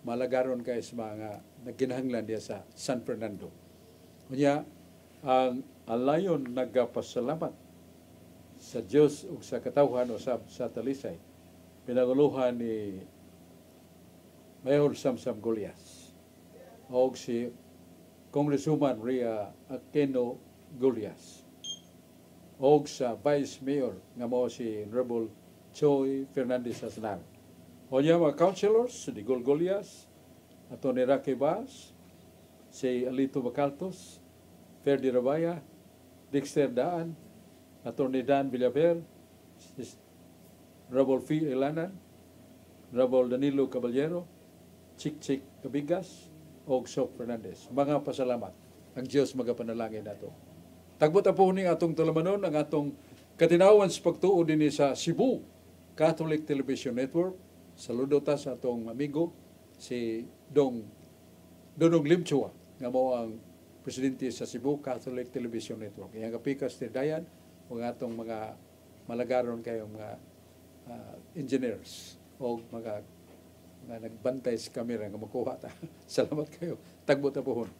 malagaron kay sa mga nagkinahanglan diya sa San Fernando. Kunya, ang alayon nagapasalamat sa Dios ug sa katawhan usab sa Talisay. Pinaguluhan ni Mayor Samsam Golias o si Congresswoman Rhea Aquino Golias o sa Vice Mayor nga mo si Honorable Choy Fernandez Asnar. O niya mga councilors, si Digol Golias, Atty. Rocky Bass, si Alito Bacaltos, Ferdi Rabaya, Dexter Daan, Atty. Dan Villaver, si Honorable Fee Ilanan, Honorable Danilo Caballero, Chik Cabigas, o Sok Fernandez. Mga pasalamat. Ang Diyos magapanalangin nato. Tagbot po ni atong talamanon ang atong katinawan sa pagtuo din sa Cebu Catholic Television Network. Saludo ta sa atong amigo si Dodong Limchua nga mo ang presidente sa Cebu Catholic Television Network. Iyang kapikas ni Dayan o atong mga malagaron kayong mga engineers o mga nagbantay sa kamera nga makuha ta. Salamat kayo. Tagbot na pohon.